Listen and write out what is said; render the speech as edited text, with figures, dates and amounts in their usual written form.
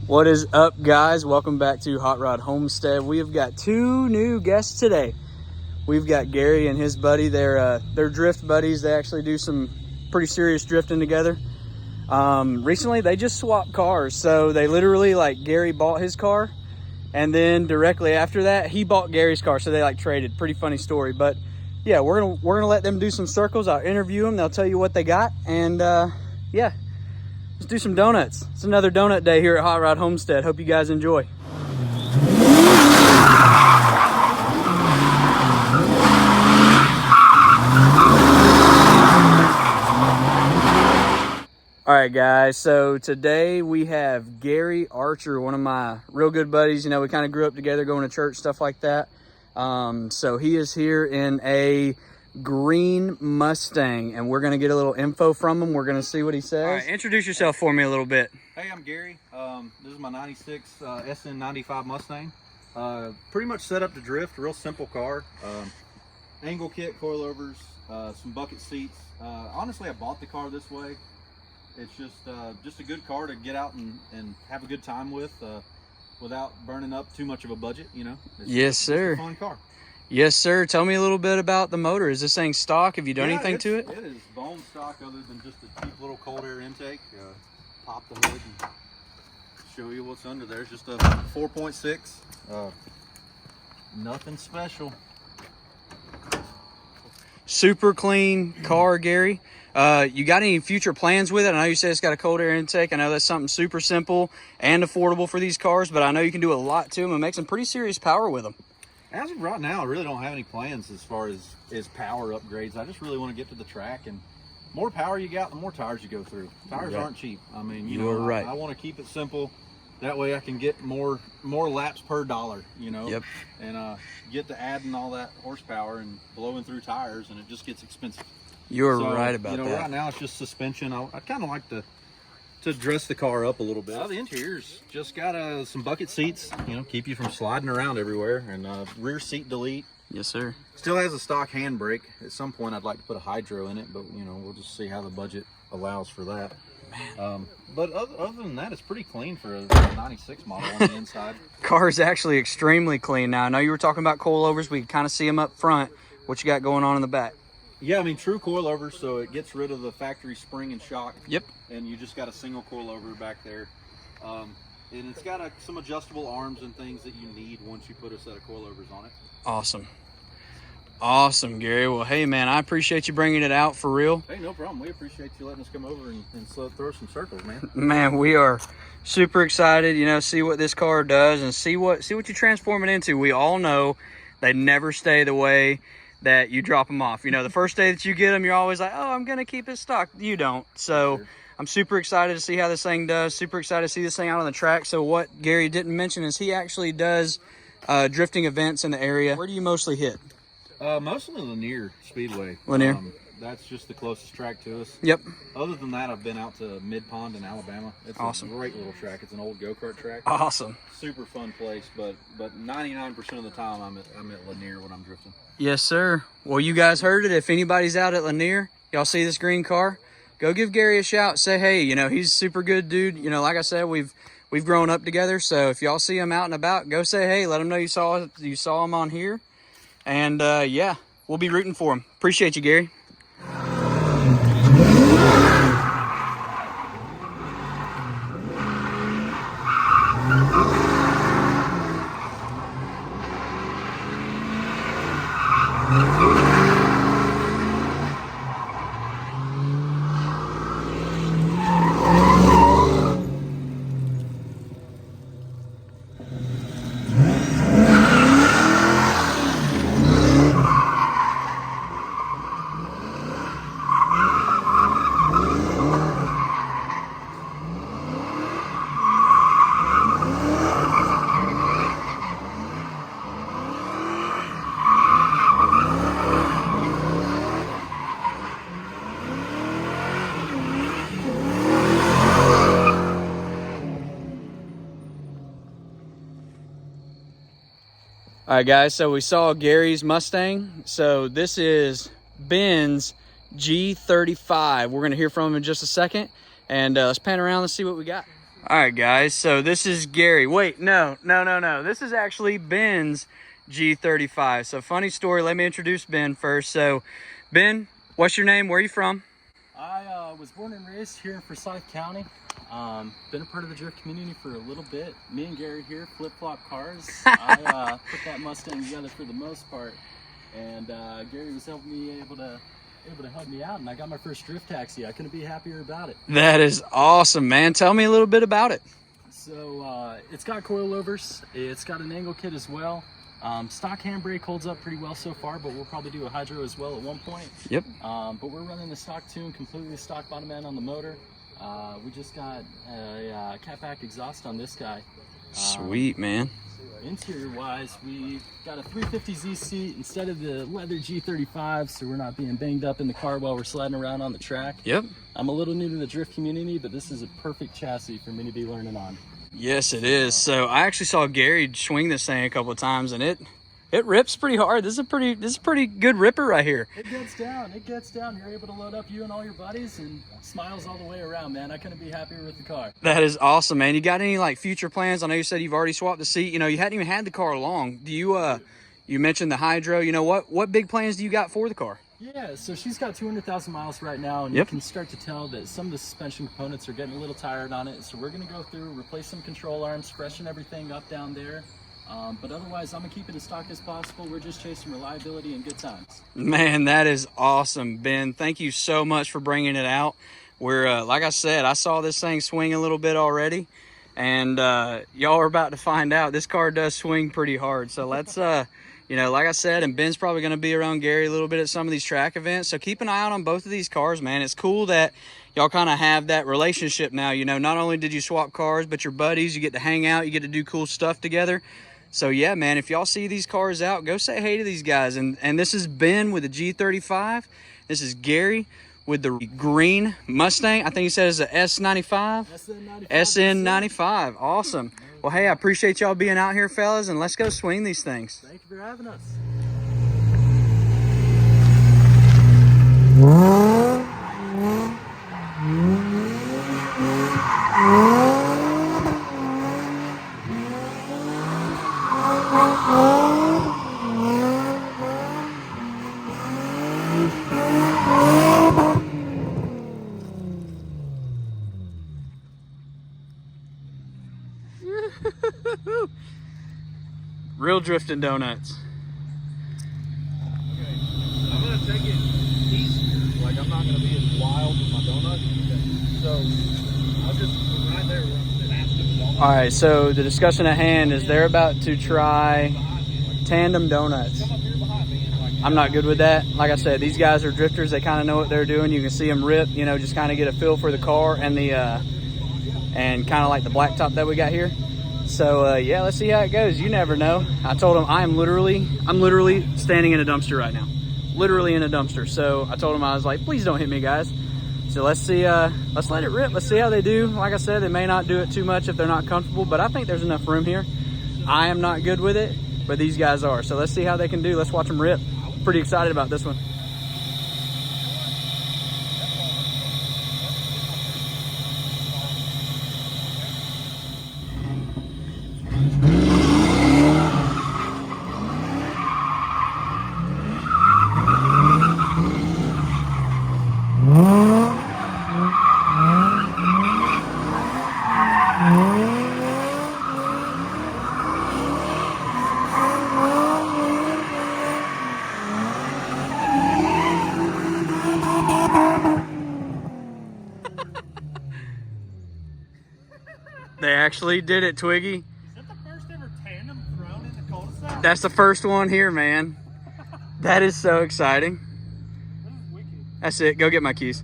What is up, guys? Welcome back to Hot Rod Homestead. We have got two new guests today. We've got Gary and his buddy. They're drift buddies. They actually do some pretty serious drifting together. Recently, they just swapped cars. So they literally, like, Gary bought his car, and then directly after that, he bought Gary's car. So they like traded. Pretty funny story. But yeah, we're gonna let them do some circles. I'll interview them. They'll tell you what they got, and yeah. Let's do some donuts. It's another donut day here at Hot Rod Homestead. Hope you guys enjoy. All right, guys, so today we have Gary Archer, one of my real good buddies. You know, we kind of grew up together, going to church, stuff like that. So he is here in a green Mustang, and we're going to get a little info from him. We're going to see what he says. All right, introduce yourself for me a little bit. Hey, I'm Gary. This is my 96 SN95 Mustang. Pretty much set up to drift, real simple car. Angle kit, coilovers, some bucket seats. Honestly, I bought the car this way. It's just a good car to get out and have a good time with without burning up too much of a budget, you know? Yes, sir. It's a fun car. Yes, sir. Tell me a little bit about the motor. Is this thing stock? Have you done anything to it? It is bone stock other than just a cheap little cold air intake. Pop the hood and show you what's under there. It's just a 4.6. Nothing special. Super clean car, Gary. You got any future plans with it? I know you said it's got a cold air intake. I know that's something super simple and affordable for these cars, but I know you can do a lot to them and make some pretty serious power with them. As of right now, I really don't have any plans as far as power upgrades. I just really want to get to the track, and more power you got, the more tires you go through. Tires aren't cheap. I mean, you know, right. I want to keep it simple. That way I can get more laps per dollar, you know. Yep. And get to adding all that horsepower and blowing through tires, and it just gets expensive. You're right about that. Right now it's just suspension. I kind of like to dress the car up a little bit. The interior's just got some bucket seats, you know, keep you from sliding around everywhere, and rear seat delete. Yes, sir. Still has a stock handbrake. At some point I'd like to put a hydro in it, but you know, we'll just see how the budget allows for that. But other than that, it's pretty clean for a 96 model on the inside. Car is actually extremely clean now. I know you were talking about coilovers. We can kind of see them up front. What you got going on in the back? Yeah, I mean, true coilovers, so it gets rid of the factory spring and shock. Yep. And you just got a single coilover back there. And it's got some adjustable arms and things that you need once you put a set of coilovers on it. Awesome. Awesome, Gary. Well, hey, man, I appreciate you bringing it out for real. Hey, no problem. We appreciate you letting us come over and throw some circles, man. Man, we are super excited, you know, see what this car does and see what you transform it into. We all know they never stay the way that you drop them off. You know, the first day that you get them, you're always like, oh, I'm going to keep it stock. You don't. So sure. I'm super excited to see how this thing does. Super excited to see this thing out on the track. So what Gary didn't mention is he actually does drifting events in the area. Where do you mostly hit? Mostly Lanier Speedway. Lanier? That's just the closest track to us. Yep. Other than that, I've been out to Mid Pond in Alabama. It's awesome. A great little track. It's an old go-kart track. Awesome. Super fun place, but 99% of the time I'm at Lanier when I'm drifting. Yes, sir. Well, you guys heard it. If anybody's out at Lanier, y'all see this green car, go give Gary a shout. Say, hey, you know, he's a super good dude. You know, like I said, we've grown up together. So if y'all see him out and about, go say, hey, let him know you saw him on here. And yeah, we'll be rooting for him. Appreciate you, Gary. All right, guys, so we saw Gary's Mustang. So this is Ben's G35. We're going to hear from him in just a second. And let's pan around and see what we got. All right, guys, so this is Gary. Wait, no. This is actually Ben's G35. So funny story, let me introduce Ben first. So Ben, what's your name? Where are you from? I was born and raised here in Forsyth County. Been a part of the drift community for a little bit. Me and Gary here flip-flop cars. I put that Mustang together for the most part, and Gary was helping me able to help me out, and I got my first drift taxi. I couldn't be happier about it. That is awesome, man. Tell me a little bit about it. So it's got coilovers. It's got an angle kit as well. Stock handbrake holds up pretty well so far, but we'll probably do a hydro as well at one point. Yep. But we're running the stock tune, completely stock bottom end on the motor. We just got a catback exhaust on this guy. Sweet, man. Interior wise, we got a 350Z seat instead of the leather G35, so we're not being banged up in the car while we're sliding around on the track. Yep. I'm a little new to the drift community, but this is a perfect chassis for me to be learning on. Yes, it is. So I actually saw Gary swing this thing a couple of times, and it rips pretty hard. This is a pretty good ripper right here. It gets down. It gets down. You're able to load up you and all your buddies, and smiles all the way around, man. I couldn't be happier with the car. That is awesome, man. You got any like future plans? I know you said you've already swapped the seat. You know, you hadn't even had the car long. Do you you mentioned the hydro. You know, what big plans do you got for the car? Yeah, so she's got 200,000 miles right now, and Yep. you can start to tell that some of the suspension components are getting a little tired on it. So we're going to go through, replace some control arms, freshen everything up down there. But otherwise, I'm going to keep it as stock as possible. We're just chasing reliability and good times. Man, that is awesome, Ben. Thank you so much for bringing it out. We're like I said, I saw this thing swing a little bit already, and y'all are about to find out this car does swing pretty hard. So let's you know, like I said, and Ben's probably going to be around Gary a little bit at some of these track events. So keep an eye out on both of these cars, man. It's cool that y'all kind of have that relationship now. You know, not only did you swap cars, but you're buddies. You get to hang out. You get to do cool stuff together. So yeah, man, if y'all see these cars out, go say hey to these guys. And this is Ben with the G35. This is Gary with the green Mustang. I think he said it's a S95. SN95. Awesome. Well, hey, I appreciate y'all being out here, fellas, and let's go swing these things. Thank you for having us. Real drifting donuts. Okay, I'm gonna take it easier. Like I'm not gonna be as wild with my donut. So I'll just right there where I'm sitting after the donut. All right, so the discussion at hand is they're about to try tandem donuts. Come up here behind me and like I'm not good with that. Like I said, these guys are drifters. They kind of know what they're doing. You can see them rip, you know, just kind of get a feel for the car and the and kind of like the blacktop that we got here. So yeah, let's see how it goes. You never know. I told him I'm literally standing in a dumpster right now, literally in a dumpster. So I told him, I was like, please don't hit me, guys. So let's see, let's let it rip. Let's see how they do. Like I said, they may not do it too much if they're not comfortable, but I think there's enough room here. I am not good with it, but these guys are. So let's see how they can do. Let's watch them rip. Pretty excited about this one. They actually did it, Twiggy. Is that the first ever tandem thrown in the Cul da Sac? That's the first one here, man. That is so exciting. That is wicked. That's it. Go get my keys.